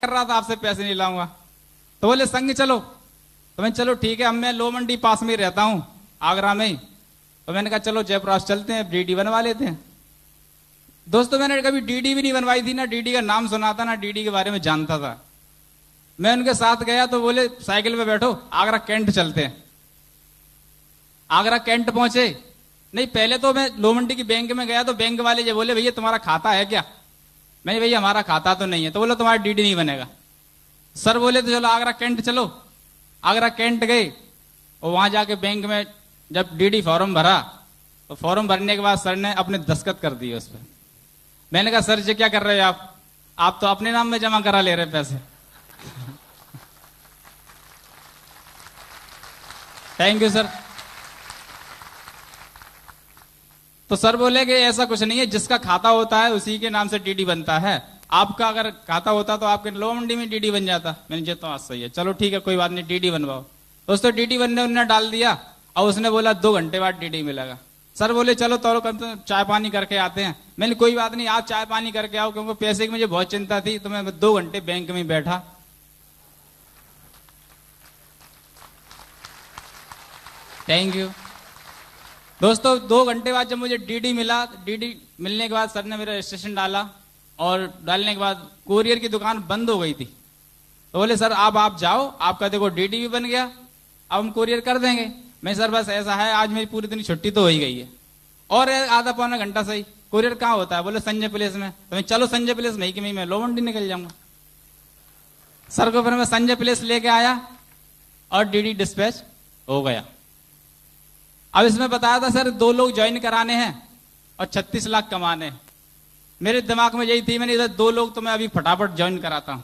कर रहा था आपसे पैसे नहीं लाऊंगा। तो बोले संग चलो। तो मैंने चलो ठीक है, अब मैं लो मंडी पास में ही रहता हूँ, आगरा में ही। तो मैंने कहा चलो जयप्रकाश चलते हैं, डीडी बनवा लेते हैं। दोस्तों मैंने कभी डीडी भी नहीं बनवाई थी, ना डीडी का नाम सुना था, ना डीडी के बारे में जानता था। मैं उनके साथ गया तो बोले साइकिल पे बैठो, आगरा कैंट चलते हैं। आगरा कैंट पहुंचे, नहीं पहले तो मैं लो मंडी की बैंक में गया तो बैंक वाले ये बोले भैया तुम्हारा खाता है क्या? मैंने भैया हमारा खाता तो नहीं है। तो बोले तुम्हारा डीडी नहीं बनेगा। सर बोले तो चलो आगरा कैंट चलो। आगरा कैंट गए और वहां जाके बैंक में जब डीडी फॉर्म भरा तो फॉर्म भरने के बाद सर ने अपने दस्तखत कर दिए उस पर। मैंने कहा सर जी क्या कर रहे हो आप तो अपने नाम में जमा करा ले रहे पैसे। Thank you sir. तो सर बोले कि ऐसा कुछ नहीं है, जिसका खाता होता है उसी के नाम से डीडी बनता है। आपका अगर खाता होता तो आपके लो मंडी में डीडी बन जाता। मैंने जी तो आज सही है, चलो ठीक है कोई बात नहीं, डीडी बनवाओ। दोस्तों डीडी बनने उन्होंने डाल दिया और उसने बोला 2 घंटे बाद डीडी मिलेगा। सर बोले चलो तो चाय पानी करके आते हैं। मैंने कोई बात नहीं, आप चाय पानी करके आओ, क्योंकि पैसे की मुझे बहुत चिंता थी। तो मैं 2 घंटे बैंक में बैठा। थैंक यू दोस्तों। 2 घंटे बाद जब मुझे डीडी मिला, डीडी मिलने के बाद सर ने मेरा रजिस्ट्रेशन डाला और डालने के बाद कोरियर की दुकान बंद हो गई थी। तो बोले सर अब आप जाओ, आपका देखो डीडी भी बन गया, अब हम कोरियर कर देंगे। मैं सर बस ऐसा है, आज मेरी पूरी दिन छुट्टी तो हो ही गई है, और आधा पौना घंटा सही। कोरियर कहाँ होता है? बोले संजय प्लेस में। तो मैं चलो संजय प्लेस में ही कि मैं लो मंडी निकल जाऊंगा। सर को फिर मैं संजय प्लेस लेके आया और डीडी डिस्पैच हो गया। अब इसमें बताया था सर 2 लोग ज्वाइन कराने हैं और 36 लाख कमाने हैं। मेरे दिमाग में यही थी, मैंने इधर 2 लोग तो मैं अभी फटाफट ज्वाइन कराता हूं।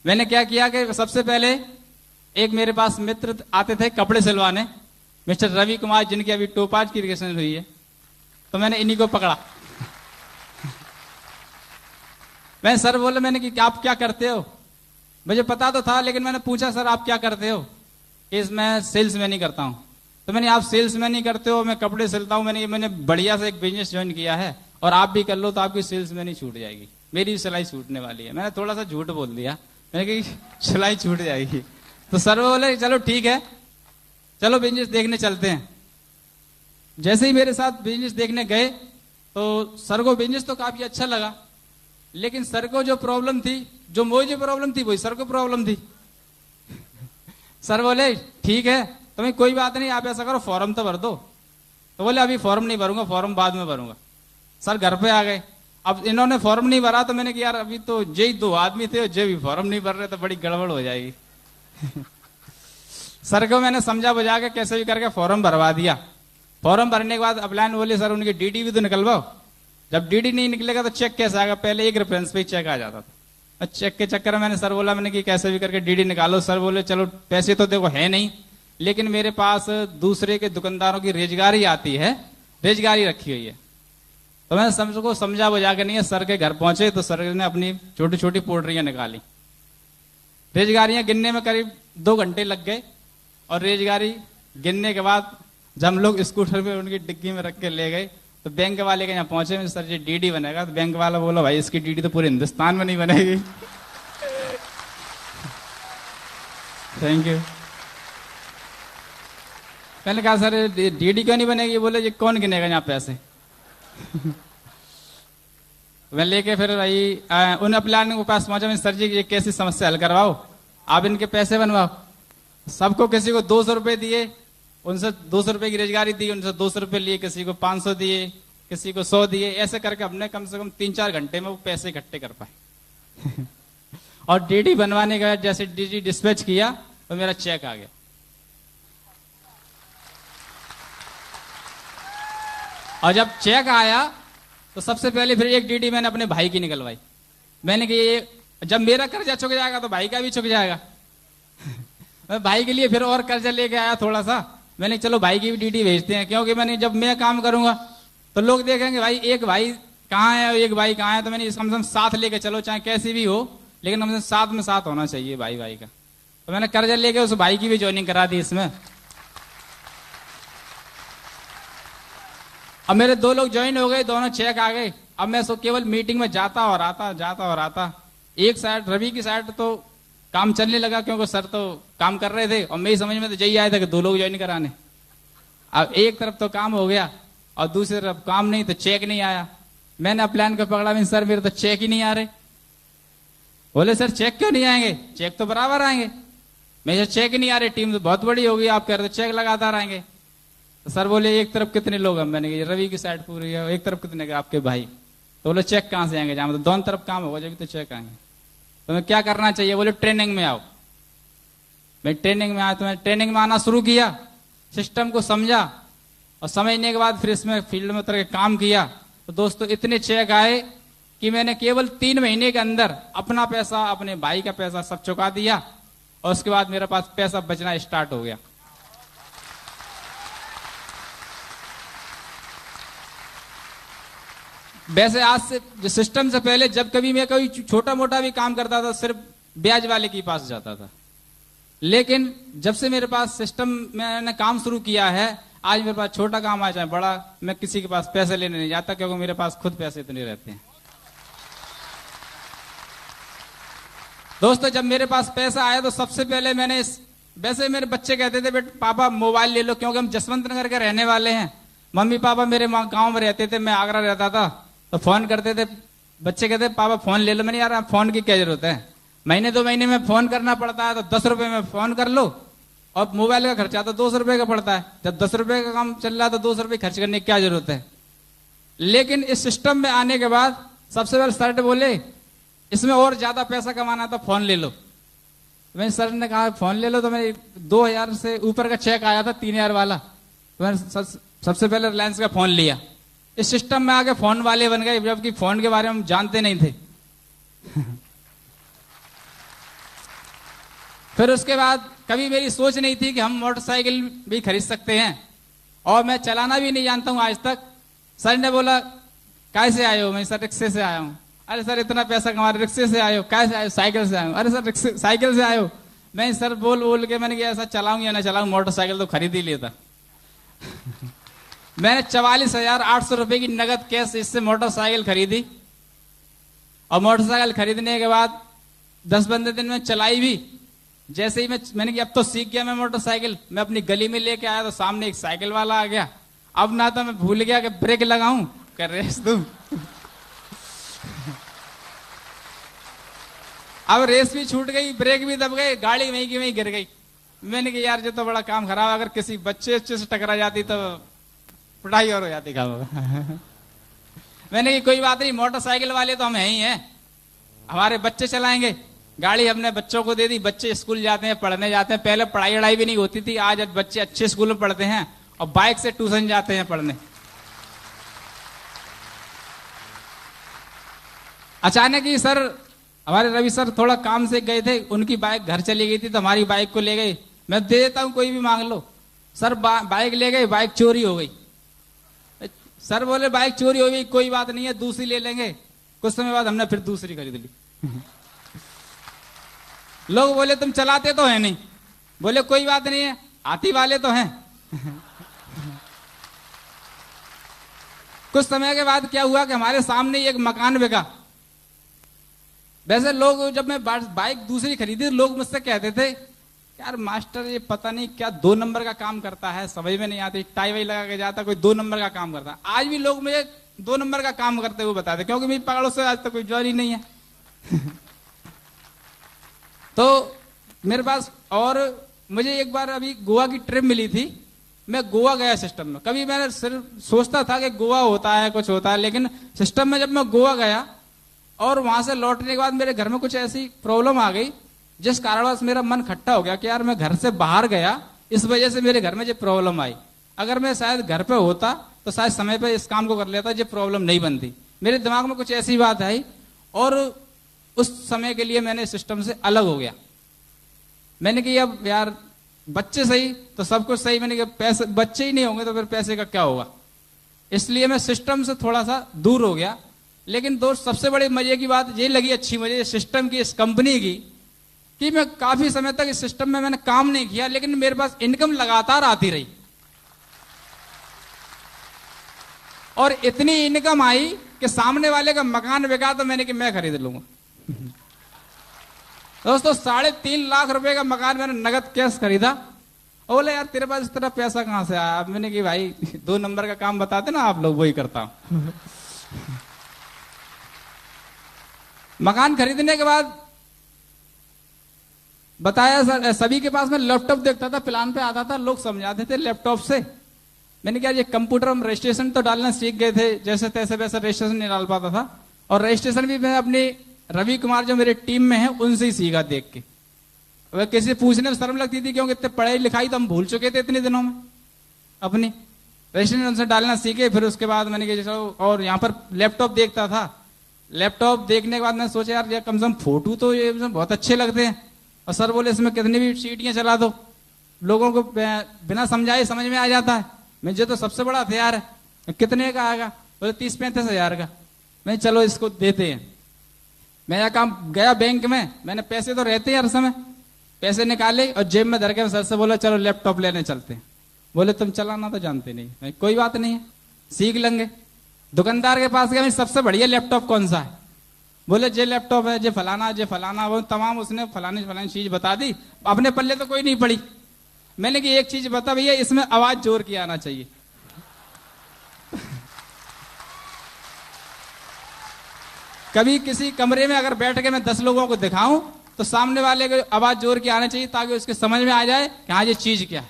मैंने क्या किया कि सबसे पहले एक मेरे पास मित्र आते थे कपड़े सिलवाने, मिस्टर रवि कुमार, जिनकी अभी टोपाज की रिलेशन हुई है। तो मैंने इन्हीं को पकड़ा। मैं सर बोले, मैंने कि आप क्या करते हो? मुझे पता तो था, लेकिन मैंने पूछा सर आप क्या करते हो? मैं सेल्समैन ही करता हूं। तो मैंने आप सेल्समैन ही करते हो, मैं कपड़े सिलता हूं, मैंने बढ़िया से एक बिजनेस ज्वाइन किया है और आप भी कर लो तो आपकी सेल्समैन ही छूट जाएगी, मेरी भी सिलाई छूटने वाली है। मैंने थोड़ा सा झूठ बोल दिया, मैंने कहा सिलाई छूट जाएगी। तो सर बोले चलो ठीक है, चलो बिजनेस देखने चलते हैं। जैसे ही मेरे साथ बिजनेस देखने गए तो सर को बिजनेस तो काफी अच्छा लगा, लेकिन सर को जो प्रॉब्लम थी, जो मुझे प्रॉब्लम थी वही सर को प्रॉब्लम थी। सर बोले ठीक है तो मैं कोई बात नहीं, आप ऐसा करो फॉर्म तो भर दो। तो बोले अभी फॉर्म नहीं भरूंगा, फॉर्म बाद में भरूंगा। सर घर पे आ गए, अब इन्होंने फॉर्म नहीं भरा तो मैंने कहा यार अभी तो जे 2 आदमी थे, जे भी फॉर्म नहीं भर रहे तो बड़ी गड़बड़ हो जाएगी। सर को मैंने समझा बुझा के कैसे भी करके फॉर्म भरवा दिया। फॉर्म भरने के बाद अपलाइन बोले सर उनकी डीडी भी तो निकलवाओ। जब डीडी नहीं निकलेगा तो चेक कैसे आएगा? पहले एक रेफरेंस पे चेक आ जाता था। चेक के चक्कर में मैंने सर बोला, मैंने कि कैसे भी करके डीडी निकालो। सर बोले चलो पैसे तो देखो है नहीं, लेकिन मेरे पास दूसरे के दुकानदारों की रेजगारी आती है, रेजगारी रखी हुई है। तो मैं सबको समझा बुझा के नहीं है, सर के घर पहुंचे तो सर ने अपनी छोटी छोटी पोल्ट्रियां निकाली। रेजगारियां गिनने में करीब 2 घंटे लग गए और रेजगारी गिनने के बाद जब हम लोग स्कूटर पे उनकी डिग्गी में रख के ले गए तो बैंक वाले के यहाँ पहुंचे, सर जी डीडी बनेगा। तो बैंक वाला बोला भाई इसकी डीडी तो पूरे हिंदुस्तान में नहीं बनेगी। Thank you. मैंने कहा सर डीडी क्यों नहीं बनेगी? बोले ये कौन गिनेगा यहाँ पैसे? मैं लेके फिर भाई उन अप्लान के पास पहुंचा। मैं सर जी ये कैसी समस्या हल करवाओ, आप इनके पैसे बनवाओ। सबको किसी को 200 रुपए दिए, उनसे 200 रुपए की रोजगारी दी, उनसे 200 रुपए लिए, किसी को 500 दिए, किसी को 100 दिए। ऐसे करके हमने कम से कम 3-4 घंटे में वो पैसे इकट्ठे कर पाए। और डीडी बनवाने के बाद जैसे डीडी डिस्पैच किया तो मेरा चेक आ गया। और जब चेक आया तो सबसे पहले फिर एक डीडी मैंने अपने भाई की निकलवाई। मैंने कि जब मेरा कर्जा चुक जाएगा तो भाई का भी चुक जाएगा। मैं भाई के लिए फिर और कर्जा लेके आया थोड़ा सा। मैंने चलो भाई की भी डीडी भेजते हैं, क्योंकि मैंने जब मैं काम करूंगा तो लोग देखेंगे भाई एक भाई कहाँ है, एक भाई कहाँ है। तो मैंने कम से कम साथ लेके चलो, चाहे कैसी भी हो, लेकिन कम से साथ में साथ होना चाहिए भाई भाई का। तो मैंने कर्जा लेके उस भाई की भी ज्वाइनिंग करा दी इसमें। अब मेरे 2 लोग ज्वाइन हो गए, दोनों चेक आ गए। अब मैं केवल मीटिंग में जाता और आता, जाता और आता। एक साइड रवि की साइड तो काम चलने लगा, क्योंकि सर तो काम कर रहे थे और मेरी समझ में तो यही आया था कि 2 लोग ज्वाइन कराने। अब एक तरफ तो काम हो गया और दूसरी तरफ काम नहीं, तो चेक नहीं आया। मैंने प्लान को पकड़ा, मैं सर मेरे तो चेक ही नहीं आ रहे। बोले सर चेक क्यों नहीं आएंगे, चेक तो बराबर आएंगे। मैं चेक ही नहीं आ रहे, टीम तो बहुत बड़ी होगी, आप कह रहे तो चेक लगातार आएंगे। तो सर बोले एक तरफ कितने लोग हैं, मैंने कहा रवि की साइड पूरी है, एक तरफ कितने आपके भाई। तो बोले चेक कहां से आएंगे, जहां तो दोनों तरफ काम होगा जब तो चेक आएंगे। तो मैं क्या करना चाहिए, बोले ट्रेनिंग में आओ। मैं ट्रेनिंग में आया, तो मैं ट्रेनिंग में आना शुरू किया, सिस्टम को समझा और समझने के बाद फिर इसमें फील्ड में उतर के काम किया। तो दोस्तों इतने चेक आए कि मैंने केवल 3 महीने के अंदर अपना पैसा, अपने भाई का पैसा सब चुका दिया और उसके बाद मेरे पास पैसा बचना स्टार्ट हो गया। वैसे आज से सिस्टम से पहले जब कभी मैं कोई छोटा मोटा भी काम करता था, सिर्फ ब्याज वाले के पास जाता था। लेकिन जब से मेरे पास सिस्टम मैंने काम शुरू किया है, आज मेरे पास छोटा काम आ जाए बड़ा, मैं किसी के पास पैसे लेने नहीं जाता, क्योंकि मेरे पास खुद पैसे इतने रहते हैं। दोस्तों जब मेरे पास पैसा आया तो सबसे पहले मैंने वैसे मेरे बच्चे कहते थे बेटा पापा मोबाइल ले लो, क्योंकि हम जसवंत नगर के रहने वाले हैं। मम्मी पापा मेरे गांव में रहते थे, मैं आगरा रहता था, तो फोन करते थे, बच्चे कहते पापा फोन ले लो। मैंने यार फोन की क्या जरूरत है, महीने 2 महीने में फोन करना पड़ता है, तो 10 रुपए में फोन कर लो, और मोबाइल का खर्चा तो 200 रुपए का पड़ता है। जब 10 रुपए का काम चल रहा है तो 200 रुपए खर्च करने की क्या जरूरत है। लेकिन इस सिस्टम में आने के बाद सबसे पहले सर बोले इसमें और ज्यादा पैसा कमाना है तो फोन ले लो। मैंने सर ने कहा फोन ले लो, तो मैंने 2000 से ऊपर का चेक आया था 3000 वाला, तो मैंने सबसे पहले रिलायंस का फोन लिया। इस सिस्टम में आके फोन वाले बन गए, जबकि फोन के बारे में हम जानते नहीं थे। फिर उसके बाद कभी मेरी सोच नहीं थी कि हम मोटरसाइकिल भी खरीद सकते हैं, और मैं चलाना भी नहीं जानता हूं आज तक। सर ने बोला कैसे आए हो, मैं सर रिक्शे से आया हूं। अरे सर इतना पैसा कमा रहे, रिक्शे से आए हो, कैसे आए हो, साइकिल से आए हो। अरे सर साइकिल से आए हो। मैं सर बोल बोल के मैंने कहा ऐसा चलाऊं या ना चलाऊं, मोटरसाइकिल तो खरीद ही लेता। मैंने 44,800 रुपए की नगद कैश इससे मोटरसाइकिल खरीदी, और मोटरसाइकिल खरीदने के बाद 10-15 दिन में चलाई भी। जैसे ही मैंने कहा अब तो सीख गया मैं मोटरसाइकिल, मैं अपनी गली में लेके आया तो सामने एक साइकिल वाला आ गया। अब ना तो मैं भूल गया कि ब्रेक लगाऊं, कर रेस दूं। अब रेस भी छूट गई, ब्रेक भी दब गए, गाड़ी वहीं की वहीं गिर गई। मैंने कहा यार जो तो बड़ा काम खराब, अगर किसी बच्चे से टकरा जाती तो पढ़ाई और हो जाती काम। मैंने कहा कोई बात नहीं, मोटरसाइकिल वाले तो हम है ही हैं, हमारे बच्चे चलाएंगे। गाड़ी हमने बच्चों को दे दी, बच्चे स्कूल जाते हैं, पढ़ने जाते हैं। पहले पढ़ाई वढ़ाई भी नहीं होती थी, आज बच्चे अच्छे स्कूल में पढ़ते हैं और बाइक से ट्यूशन जाते हैं पढ़ने। अचानक ही सर हमारे रवि सर थोड़ा काम से गए थे, उनकी बाइक घर चली गई थी, तो हमारी बाइक को ले गए। मैं दे देता हूं कोई भी मांग लो। सर बाइक ले गए, बाइक चोरी हो गई। सर बोले बाइक चोरी हो गई, कोई बात नहीं है दूसरी ले लेंगे। कुछ समय बाद हमने फिर दूसरी खरीद ली। लोग बोले तुम चलाते तो है नहीं, बोले कोई बात नहीं है आती वाले तो हैं। कुछ समय के बाद क्या हुआ कि हमारे सामने एक मकान बिका। वैसे लोग जब मैं बाइक दूसरी खरीदी, लोग मुझसे कहते थे यार मास्टर ये पता नहीं क्या 2 नंबर का काम करता है, समझ में नहीं आती, टाई वाई लगा के जाता, कोई 2 नंबर का काम करता है। आज भी लोग मुझे 2 नंबर का काम करते हुए बताते, क्योंकि मेरी पकड़ों से आज तक कोई जॉली नहीं है। तो मेरे पास, और मुझे एक बार अभी गोवा की ट्रिप मिली थी, मैं गोवा गया सिस्टम में। कभी मैंने सिर्फ सोचता था कि गोवा होता है कुछ होता है, लेकिन सिस्टम में जब मैं गोवा गया और वहां से लौटने के बाद मेरे घर में कुछ ऐसी प्रॉब्लम आ गई जिस कारणवश मेरा मन खट्टा हो गया कि यार मैं घर से बाहर गया, इस वजह से मेरे घर में जो प्रॉब्लम आई। अगर मैं शायद घर पे होता तो शायद समय पे इस काम को कर लेता, जो प्रॉब्लम नहीं बनती। मेरे दिमाग में कुछ ऐसी बात आई और उस समय के लिए मैंने सिस्टम से अलग हो गया। मैंने कहा अब यार बच्चे सही तो सब कुछ सही, मैंने कहा पैसे बच्चे ही नहीं होंगे तो फिर पैसे का क्या होगा। इसलिए मैं सिस्टम से थोड़ा सा दूर हो गया। लेकिन दोस्त सबसे बड़ी मजे की बात ये लगी, अच्छी मजे सिस्टम की, इस कंपनी की, कि मैं काफी समय तक इस सिस्टम में मैंने काम नहीं किया, लेकिन मेरे पास इनकम लगातार आती रही। और इतनी इनकम आई कि सामने वाले का मकान बिका तो मैंने कि मैं खरीद लूंगा। दोस्तों 3.5 लाख रुपए का मकान मैंने नगद कैश खरीदा। और बोले यार तेरे पास इस तरह पैसा कहां से आया? मैंने कि भाई 2 नंबर का काम बताते ना आप लोग, वही करता हूं। मकान खरीदने के बाद बताया सर, सभी के पास में लैपटॉप देखता था, प्लान पे आता था, लोग समझाते थे लैपटॉप से। मैंने कहा ये कंप्यूटर हम रजिस्ट्रेशन तो डालना सीख गए थे, जैसे तैसे वैसे रजिस्ट्रेशन नहीं डाल पाता था। और रजिस्ट्रेशन भी मैं अपनी रवि कुमार जो मेरे टीम में है उनसे ही सीखा देख के। वह किसी पूछने में शर्म लगती थी क्योंकि इतने पढ़ाई लिखाई तो हम भूल चुके थे इतने दिनों में अपनी। रजिस्ट्रेशन उनसे डालना सीखे, फिर उसके बाद मैंने कहा चलो, और यहाँ पर लैपटॉप देखता था। लैपटॉप देखने के बाद मैंने सोचा यार ये कम से कम फोटो तो ये बहुत अच्छे लगते हैं। और सर बोले इसमें कितनी भी सीटियां चला दो, लोगों को बिना समझाए समझ में आ जाता है। मुझे तो सबसे बड़ा हथियार है। कितने का आएगा? बोले 30-35 हजार का। मैं चलो इसको देते हैं। मैं यह काम गया बैंक में, मैंने पैसे तो रहते हैं हर समय, पैसे निकाले और जेब में धर के सर से बोला चलो लैपटॉप लेने चलते हैं। बोले तुम चलाना तो जानते नहीं। मैं कोई बात नहीं है, सीख लेंगे। दुकानदार के पास गया, सबसे बढ़िया लैपटॉप कौन सा है? बोले जे लैपटॉप है, जे फलाना, वो तमाम उसने फलानी चीज बता दी। अपने पल्ले तो कोई नहीं पड़ी। मैंने कि एक चीज बता भैया, इसमें आवाज जोर की आना चाहिए। कभी किसी कमरे में अगर बैठ के मैं 10 लोगों को दिखाऊं तो सामने वाले को आवाज जोर की आना चाहिए ताकि उसके समझ में आ जाए कि हाँ ये चीज क्या है।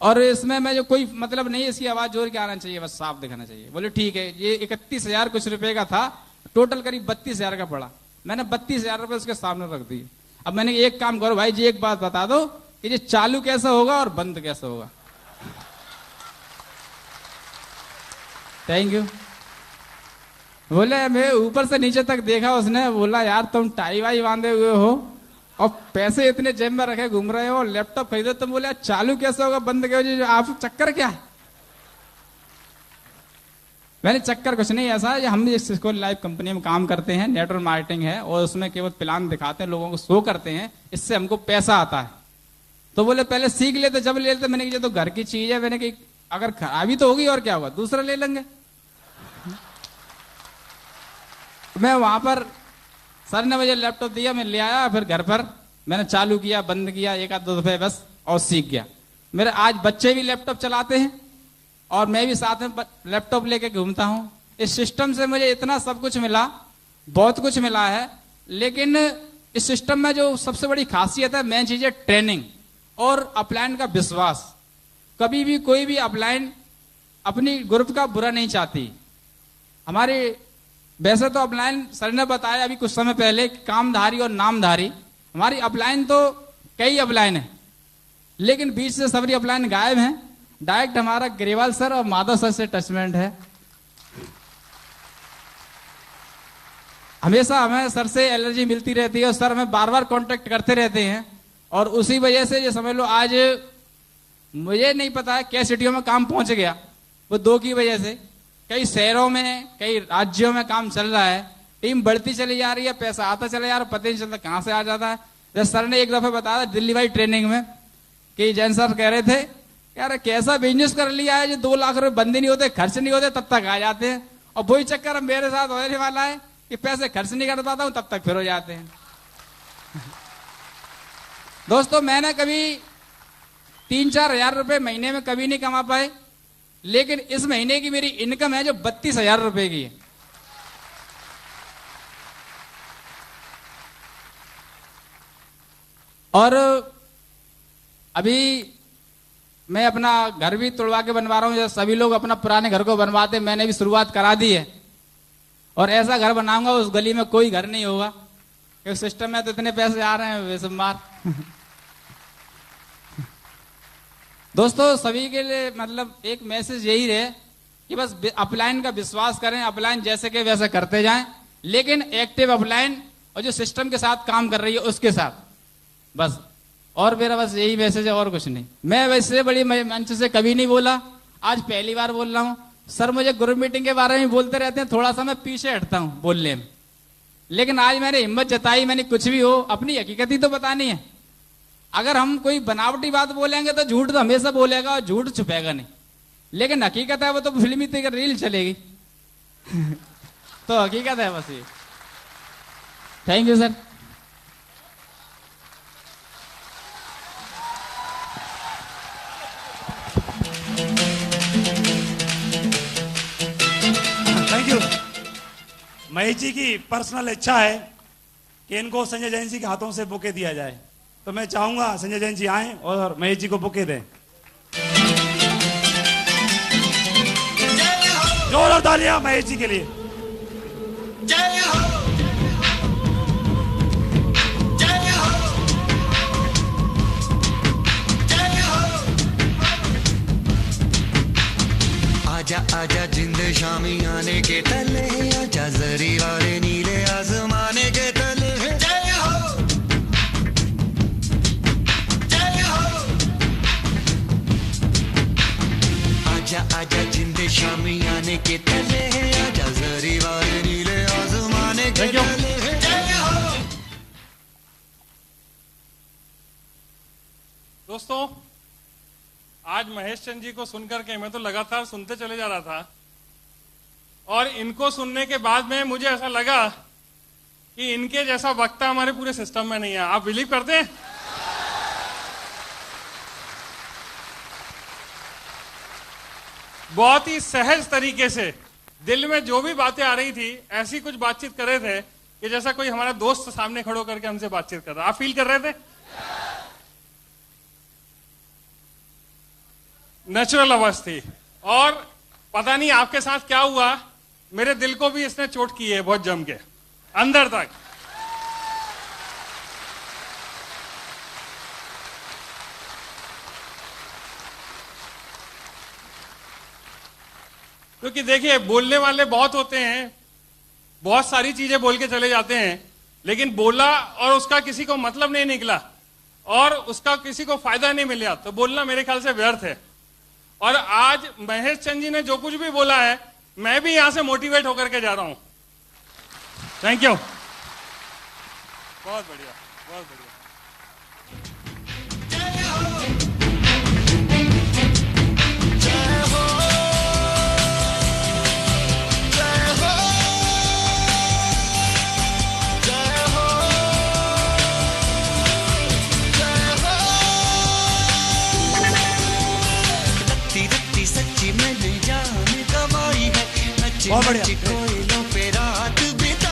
और इसमें मैं जो कोई मतलब नहीं है, इसकी आवाज जोर के आना चाहिए, बस साफ दिखाना चाहिए। बोले ठीक है। ये 31,000 कुछ रुपए का था, टोटल करीब 32,000 का पड़ा। मैंने 32,000 रुपए उसके सामने रख दिए। अब मैंने एक काम करो भाई जी, एक बात बता दो कि ये चालू कैसा होगा और बंद कैसा होगा। Thank you. बोले मैं ऊपर से नीचे तक देखा उसने, बोला यार तुम टाई वाई बांधे हुए हो और पैसे इतने जेब में रखे घूम रहे हो, लैपटॉप खरीदे, तुम बोले चालू कैसे होगा बंद कैसे होगा, आप चक्कर क्या है? मैंने चक्कर कुछ नहीं ऐसा है, हम इस लाइव कंपनी में काम करते हैं, नेटवर्क मार्केटिंग है और उसमें केवल प्लान दिखाते हैं, लोगों को शो करते हैं, इससे हमको पैसा आता है। तो बोले पहले सीख लेते, जब ले लेते। मैंने कहा ये तो घर की चीज है, मैंने कहा अगर खराबी तो होगी और क्या होगा, दूसरा ले लेंगे। मैं वहां पर सर ने मुझे लैपटॉप दिया, मैं ले आया, फिर घर पर मैंने चालू किया, बंद किया, 1-2 दफे बस, और सीख गया। मेरे आज बच्चे भी लैपटॉप चलाते हैं और मैं भी साथ में लैपटॉप लेके घूमता हूं। इस सिस्टम से मुझे इतना सब कुछ मिला, बहुत कुछ मिला है। लेकिन इस सिस्टम में जो सबसे बड़ी खासियत है, मेन चीज है ट्रेनिंग और अपलाइन का विश्वास। कभी भी कोई भी अपलाइन अपनी ग्रुप का बुरा नहीं चाहती। हमारे वैसे तो अपलाइन सर ने बताया अभी कुछ समय पहले, कामधारी और नामधारी। हमारी अपलाइन तो कई अपलाइन है, लेकिन बीच से सबरी अपलाइन गायब है। डायरेक्ट हमारा ग्रेवाल सर और माधव सर से टचमेंट है। हमेशा हमें सर से एलर्जी मिलती रहती है और सर हमें बार बार कांटेक्ट करते रहते हैं। और उसी वजह से ये समझ लो आज मुझे नहीं पता है क्या सिटियों में काम पहुंच गया, वो 2 की वजह से। कई शहरों में, कई राज्यों में काम चल रहा है, टीम बढ़ती चली जा रही है, पैसा आता चला जा रहा है, पता नहीं चलता कहां से आ जाता है। जैसे सर ने एक दफा बताया दिल्ली वाली ट्रेनिंग में कि जैन सर कह रहे थे यार कैसा बिजनेस कर लिया है जो 2 लाख रुपए बंद नहीं होते, खर्च नहीं होते, तब तक आ जाते हैं। और वही चक्कर अब मेरे साथ होने वाला है कि पैसे खर्च नहीं कर पाता हूं, तब तक फिर हो जाते हैं। दोस्तों मैंने कभी 3-4 हजार रुपए महीने में कभी नहीं कमा पाए, लेकिन इस महीने की मेरी इनकम है जो 32,000 रुपए की है। और अभी मैं अपना घर भी तुड़वा के बनवा रहा हूं, जैसे सभी लोग अपना पुराने घर को बनवाते, मैंने भी शुरुआत करा दी है। और ऐसा घर बनाऊंगा उस गली में कोई घर नहीं होगा, क्योंकि सिस्टम में तो इतने पैसे आ रहे हैं वैसे मार। दोस्तों सभी के लिए मतलब एक मैसेज यही रहे कि बस अपलाइन का विश्वास करें, अपलाइन जैसे के वैसे करते जाएं, लेकिन एक्टिव अपलाइन और जो सिस्टम के साथ काम कर रही है उसके साथ बस। और मेरा बस यही मैसेज है और कुछ नहीं। मैं वैसे बड़ी मंच से कभी नहीं बोला, आज पहली बार बोल रहा हूं। सर मुझे ग्रुप मीटिंग के बारे में बोलते रहते हैं, थोड़ा सा मैं पीछे हटता हूं बोलने में, लेकिन आज मैंने हिम्मत जताई, मैंने कुछ भी हो अपनी हकीकत ही तो बतानी है। अगर हम कोई बनावटी बात बोलेंगे तो झूठ तो हमेशा बोलेगा और झूठ छुपेगा नहीं, लेकिन हकीकत है वो तो फिल्मी तक रील चलेगी। तो हकीकत है बस ये। Thank you sir. Mahesh ji की पर्सनल इच्छा है कि इनको संजय जैन जी के हाथों से बुके दिया जाए, तो मैं चाहूंगा संजय जैन जी आए और महेश जी को बुके दें। जोरदार तालियां महेश जी के लिए। जय हो, जय हो, जय हो। आजा आजा जिंद शामी आने के तले, आजा जरी वाले नीले आसमाने के तले। जय हो, जय हो। आजा आजा जिंद शामी आने के तले, आजा जरी वाले नीले आसमाने के तले। जय हो। दोस्तों, आज महेश चंद जी को सुनकर के मैं तो लगातार सुनते चले जा रहा था, और इनको सुनने के बाद में मुझे ऐसा लगा कि इनके जैसा वक्ता हमारे पूरे सिस्टम में नहीं है। आप बिलीव करते हैं? बहुत ही सहज तरीके से दिल में जो भी बातें आ रही थी, ऐसी कुछ बातचीत कर रहे थे कि जैसा कोई हमारा दोस्त सामने खड़ो करके हमसे बातचीत कर रहा। आप फील कर रहे थे? नेचुरल आवाज थी। और पता नहीं आपके साथ क्या हुआ, मेरे दिल को भी इसने चोट की है बहुत जम के, अंदर तक। क्योंकि देखिए, बोलने वाले बहुत होते हैं, बहुत सारी चीजें बोल के चले जाते हैं, लेकिन बोला और उसका किसी को मतलब नहीं निकला और उसका किसी को फायदा नहीं मिला, तो बोलना मेरे ख्याल से व्यर्थ है। और आज महेश चंद जी ने जो कुछ भी बोला है, मैं भी यहां से मोटिवेट होकर के जा रहा हूं। Thank you. बहुत बढ़िया, बहुत बढ़िया। बहुत बढ़िया।